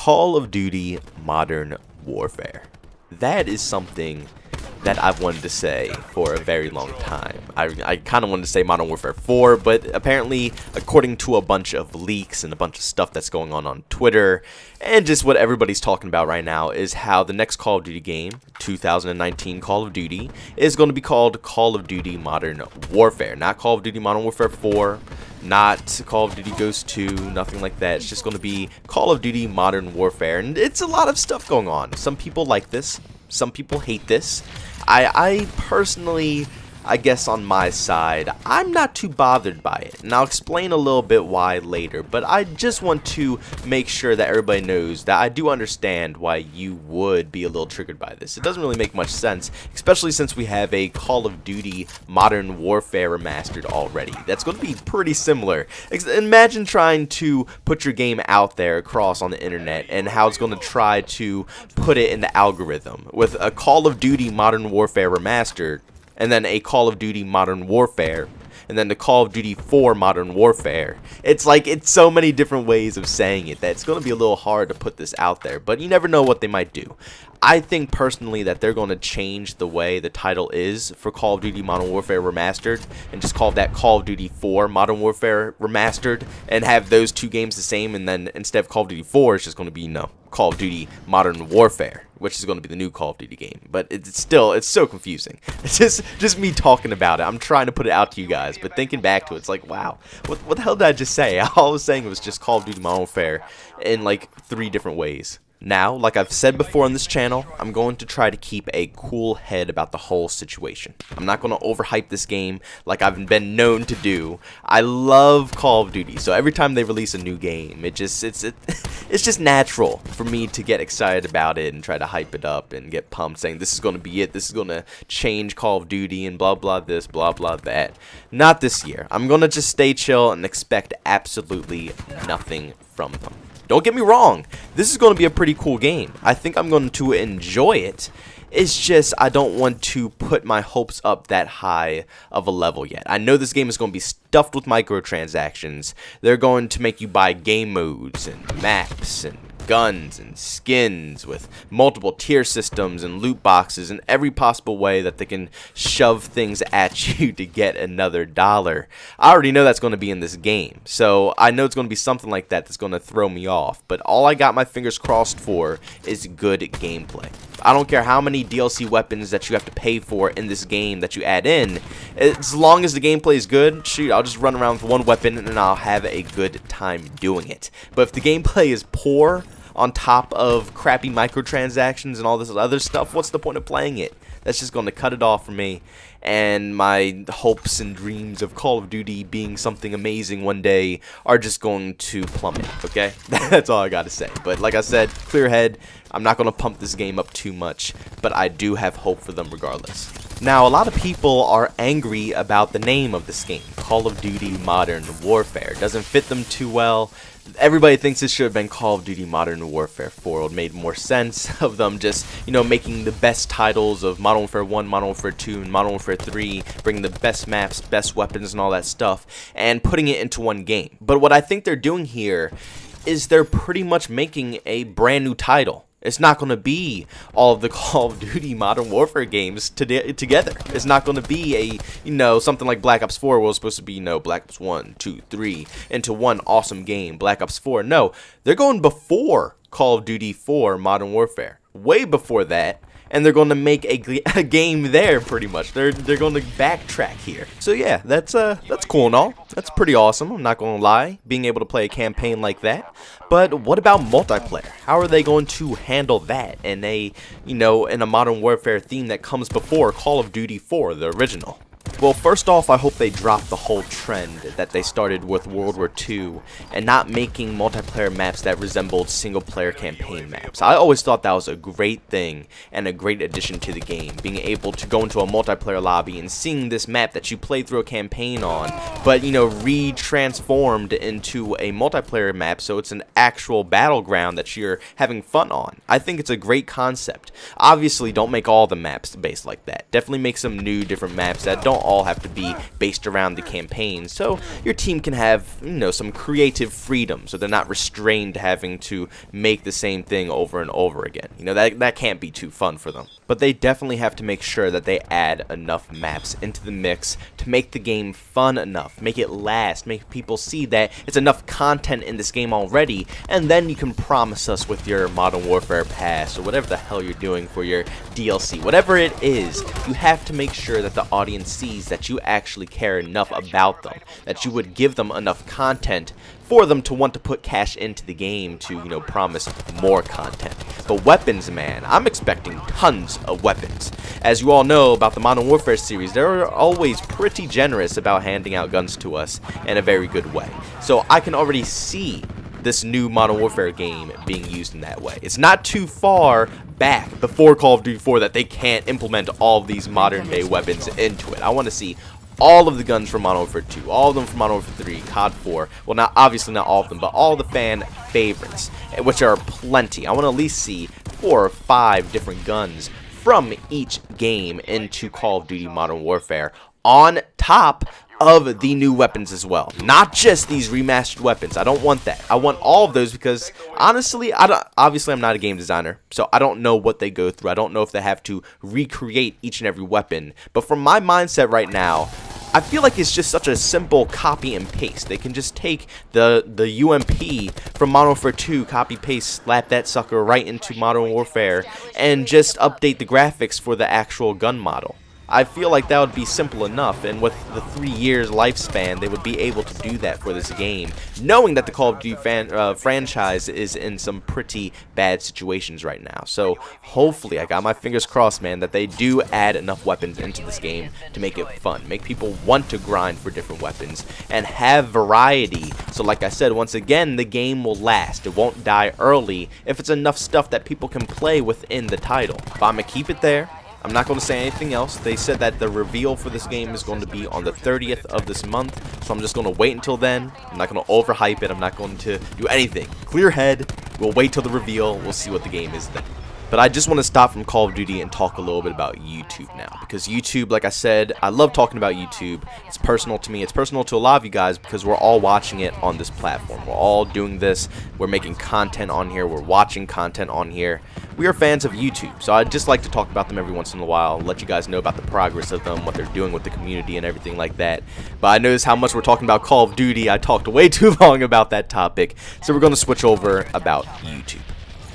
Call of Duty Modern Warfare. That is something that I've wanted to say for a very long time. I kind of wanted to say Modern Warfare 4, but apparently, according to a bunch of leaks and a bunch of stuff that's going on Twitter, and just what everybody's talking about right now, is how the next Call of Duty game, 2019 Call of Duty, is going to be called Call of Duty Modern Warfare. Not Call of Duty Modern Warfare 4, not Call of Duty Ghost 2, nothing like that. It's just going to be Call of Duty Modern Warfare, and it's a lot of stuff going on. Some people like this, some people hate this. I personally, I guess on my side, I'm not too bothered by it, and I'll explain a little bit why later, but I just want to make sure that everybody knows that I do understand why you would be a little triggered by this. It doesn't really make much sense, especially since we have a Call of Duty Modern Warfare remastered already. That's going to be pretty similar. Imagine trying to put your game out there across on the internet and how it's going to try to put it in the algorithm. With a Call of Duty Modern Warfare remastered, and then a Call of Duty Modern Warfare, and then the Call of Duty 4 Modern Warfare. It's like, it's so many different ways of saying it that it's going to be a little hard to put this out there, but you never know what they might do. I think personally that they're going to change the way the title is for Call of Duty Modern Warfare Remastered and just call that Call of Duty 4 Modern Warfare Remastered and have those two games the same, and then instead of Call of Duty 4 it's just going to be Call of Duty Modern Warfare, which is going to be the new Call of Duty game. But it's so confusing. It's just me talking about it. I'm trying to put it out to you guys, but thinking back to it, it's like, wow, what the hell did I just say? All I was saying was just Call of Duty Modern Warfare in like 3 different ways. Now, like I've said before on this channel, I'm going to try to keep a cool head about the whole situation. I'm not going to overhype this game like I've been known to do. I love Call of Duty, so every time they release a new game, it's just natural for me to get excited about it and try to hype it up and get pumped saying this is going to be it, this is going to change Call of Duty and blah blah this, blah blah that. Not this year. I'm going to just stay chill and expect absolutely nothing from them. Don't get me wrong, this is going to be a pretty cool game. I think I'm going to enjoy it. It's just I don't want to put my hopes up that high of a level yet. I know this game is going to be stuffed with microtransactions. They're going to make you buy game modes and maps and guns and skins with multiple tier systems and loot boxes and every possible way that they can shove things at you to get another dollar. I already know that's going to be in this game, so I know it's going to be something like that that's going to throw me off, but all I got my fingers crossed for is good gameplay. I don't care how many DLC weapons that you have to pay for in this game that you add in, as long as the gameplay is good, shoot, I'll just run around with one weapon and I'll have a good time doing it. But if the gameplay is poor, on top of crappy microtransactions and all this other stuff, what's the point of playing it? That's just going to cut it off for me, and my hopes and dreams of Call of Duty being something amazing one day are just going to plummet, okay? That's all I got to say. But like I said, clear head, I'm not going to pump this game up too much, but I do have hope for them regardless. Now, a lot of people are angry about the name of this game, Call of Duty Modern Warfare. It doesn't fit them too well. Everybody thinks this should have been Call of Duty Modern Warfare 4. It would have made more sense of them just, making the best titles of Modern Warfare 1, Modern Warfare 2, and Modern Warfare 3, bringing the best maps, best weapons, and all that stuff, and putting it into one game. But what I think they're doing here is they're pretty much making a brand new title. It's not going to be all of the Call of Duty Modern Warfare games together. It's not going to be something like Black Ops 4 was supposed to be, Black Ops 1, 2, 3 into one awesome game, Black Ops 4. No, they're going before Call of Duty 4 Modern Warfare. Way before that. And they're going to make a game there, pretty much. They're going to backtrack here. So yeah, that's cool and all. That's pretty awesome, I'm not going to lie, being able to play a campaign like that. But what about multiplayer? How are they going to handle that in a Modern Warfare theme that comes before Call of Duty 4, the original? Well, first off, I hope they drop the whole trend that they started with World War II and not making multiplayer maps that resembled single-player campaign maps. I always thought that was a great thing and a great addition to the game, being able to go into a multiplayer lobby and seeing this map that you played through a campaign on, but, re-transformed into a multiplayer map so it's an actual battleground that you're having fun on. I think it's a great concept. Obviously, don't make all the maps based like that. Definitely make some new, different maps that don't all have to be based around the campaign, so your team can have, you know, some creative freedom, so they're not restrained to having to make the same thing over and over again. You know, that can't be too fun for them. But they definitely have to make sure that they add enough maps into the mix to make the game fun enough, make it last, make people see that it's enough content in this game already, and then you can promise us with your Modern Warfare Pass or whatever the hell you're doing for your DLC, whatever it is, you have to make sure that the audience sees that you actually care enough about them, that you would give them enough content for them to want to put cash into the game to, you know, promise more content. But weapons, man, I'm expecting tons of weapons. As you all know about the Modern Warfare series, they're always pretty generous about handing out guns to us in a very good way. So I can already see this new Modern Warfare game being used in that way. It's not too far back before Call of Duty 4 that they can't implement all of these modern day weapons into it. I want to see all of the guns from Modern Warfare 2, all of them from Modern Warfare 3, COD 4, well, not obviously not all of them, but all the fan favorites, which are plenty. I want to at least see 4 or 5 different guns from each game into Call of Duty Modern Warfare on top of the new weapons as well. Not just these remastered weapons. I don't want that. I want all of those because, honestly, obviously I'm not a game designer, so I don't know what they go through. I don't know if they have to recreate each and every weapon. But from my mindset right now, I feel like it's just such a simple copy and paste. They can just take the UMP from Modern Warfare 2, copy paste, slap that sucker right into Modern Warfare, and just update the graphics for the actual gun model. I feel like that would be simple enough, and with the 3 years lifespan, they would be able to do that for this game, knowing that the Call of Duty franchise is in some pretty bad situations right now. So hopefully, I got my fingers crossed, man, that they do add enough weapons into this game to make it fun, make people want to grind for different weapons, and have variety. So like I said, once again, the game will last. It won't die early if it's enough stuff that people can play within the title. But I'm going to keep it there. I'm not going to say anything else. They said that the reveal for this game is going to be on the 30th of this month, so I'm just going to wait until then. I'm not going to overhype it. I'm not going to do anything. Clear head. We'll wait till the reveal. We'll see what the game is then. But I just want to stop from Call of Duty and talk a little bit about YouTube now. Because YouTube, like I said, I love talking about YouTube. It's personal to me. It's personal to a lot of you guys because we're all watching it on this platform. We're all doing this. We're making content on here. We're watching content on here. We are fans of YouTube. So I'd just like to talk about them every once in a while. Let you guys know about the progress of them, what they're doing with the community and everything like that. But I noticed how much we're talking about Call of Duty. I talked way too long about that topic. So we're going to switch over about YouTube.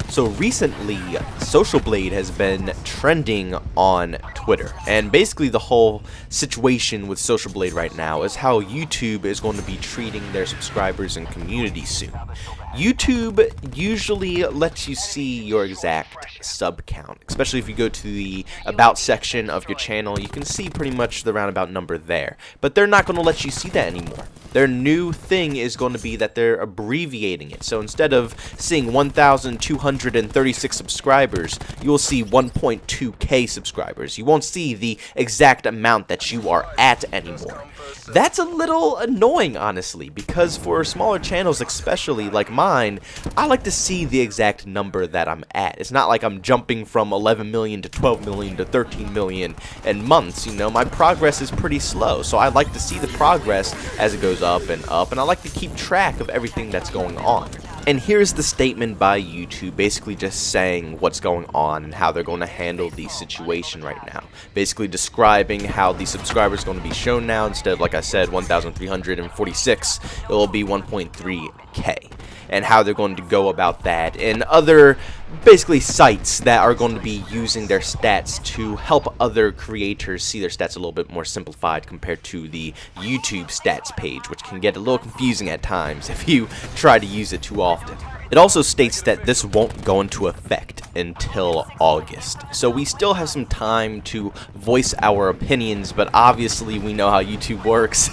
So recently, Socialblade has been trending on Twitter, and basically the whole situation with Socialblade right now is how YouTube is going to be treating their subscribers and community soon. YouTube usually lets you see your exact sub count, especially if you go to the About section of your channel. You can see pretty much the roundabout number there, but they're not going to let you see that anymore. Their new thing is going to be that they're abbreviating it. So instead of seeing 1,236 subscribers, you will see 1.2K subscribers. You won't see the exact amount that you are at anymore. That's a little annoying, honestly, because for smaller channels, especially like mine, I like to see the exact number that I'm at. It's not like I'm jumping from 11 million to 12 million to 13 million in months. You know, my progress is pretty slow, so I like to see the progress as it goes up, and I like to keep track of everything that's going on. And here's the statement by YouTube, basically just saying what's going on and how they're going to handle the situation right now. Basically describing how the subscribers are going to be shown now. Instead of, like I said, 1,346, it will be 1.3K. And how they're going to go about that, and other basically sites that are going to be using their stats to help other creators see their stats a little bit more simplified compared to the YouTube stats page, which can get a little confusing at times if you try to use it too often. It also states that this won't go into effect until August, so we still have some time to voice our opinions, but obviously we know how YouTube works.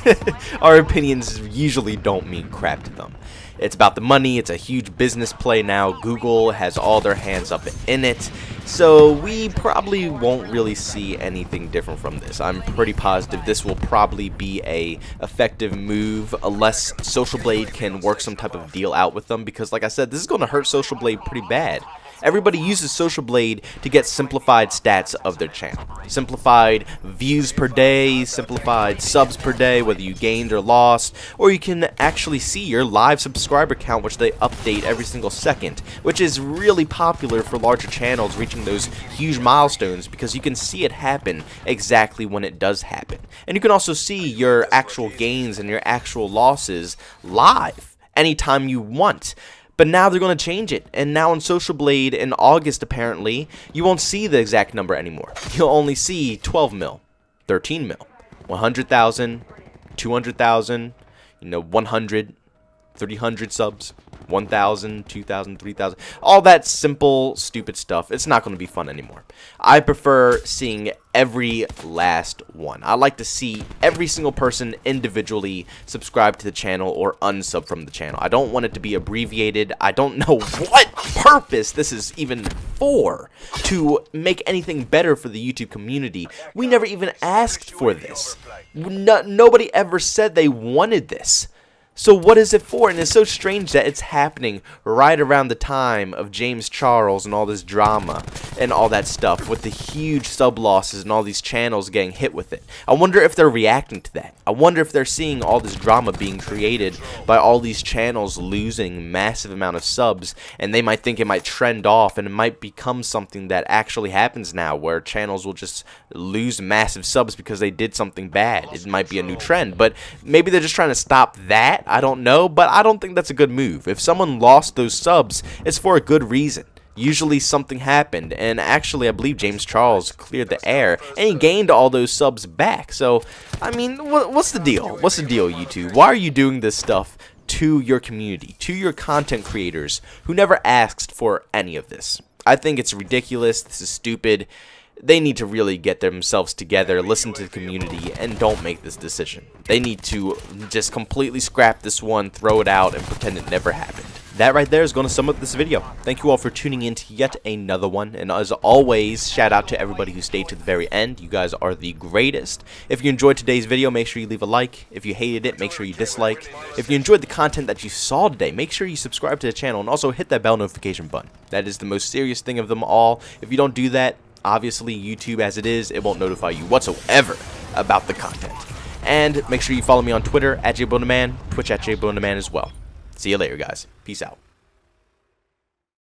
Our opinions usually don't mean crap to them. It's about the money. It's a huge business play now. Google has all their hands up in it. So we probably won't really see anything different from this. I'm pretty positive this will probably be a effective move unless Socialblade can work some type of deal out with them, because like I said, this is going to hurt Socialblade pretty bad. Everybody uses Socialblade to get simplified stats of their channel. Simplified views per day, simplified subs per day, whether you gained or lost, or you can actually see your live subscriber count, which they update every single second, which is really popular for larger channels reaching those huge milestones because you can see it happen exactly when it does happen. And you can also see your actual gains and your actual losses live anytime you want. But now they're going to change it, and now in Socialblade in August, apparently, you won't see the exact number anymore. You'll only see 12 mil, 13 mil, 100,000, 200,000, 100, 300 subs, 1,000, 2,000, 3,000, all that simple, stupid stuff. It's not going to be fun anymore. I prefer seeing every last one. I like to see every single person individually subscribe to the channel or unsub from the channel. I don't want it to be abbreviated. I don't know what purpose this is even for, to make anything better for the YouTube community. We never even asked for this. Nobody ever said they wanted this. So what is it for? And it's so strange that it's happening right around the time of James Charles and all this drama and all that stuff with the huge sub losses and all these channels getting hit with it. I wonder if they're reacting to that. I wonder if they're seeing all this drama being created by all these channels losing massive amount of subs, and they might think it might trend off and it might become something that actually happens now, where channels will just lose massive subs because they did something bad. It might be a new trend, but maybe they're just trying to stop that. I don't know, but I don't think that's a good move. If someone lost those subs, it's for a good reason. Usually something happened, and actually I believe James Charles cleared the air, and he gained all those subs back. So, I mean, what's the deal? What's the deal, YouTube? Why are you doing this stuff to your community, to your content creators who never asked for any of this? I think it's ridiculous. This is stupid. They need to really get themselves together, listen to the community, and don't make this decision. They need to just completely scrap this one, throw it out, and pretend it never happened. That right there is going to sum up this video. Thank you all for tuning in to yet another one, and as always, shout out to everybody who stayed to the very end. You guys are the greatest. If you enjoyed today's video, make sure you leave a like. If you hated it, make sure you dislike. If you enjoyed the content that you saw today, make sure you subscribe to the channel and also hit that bell notification button. That is the most serious thing of them all. If you don't do that, obviously YouTube as it is, it won't notify you whatsoever about the content. And make sure you follow me on Twitter at JBoneman, Twitch at JBoneman as well. See you later, guys. Peace out.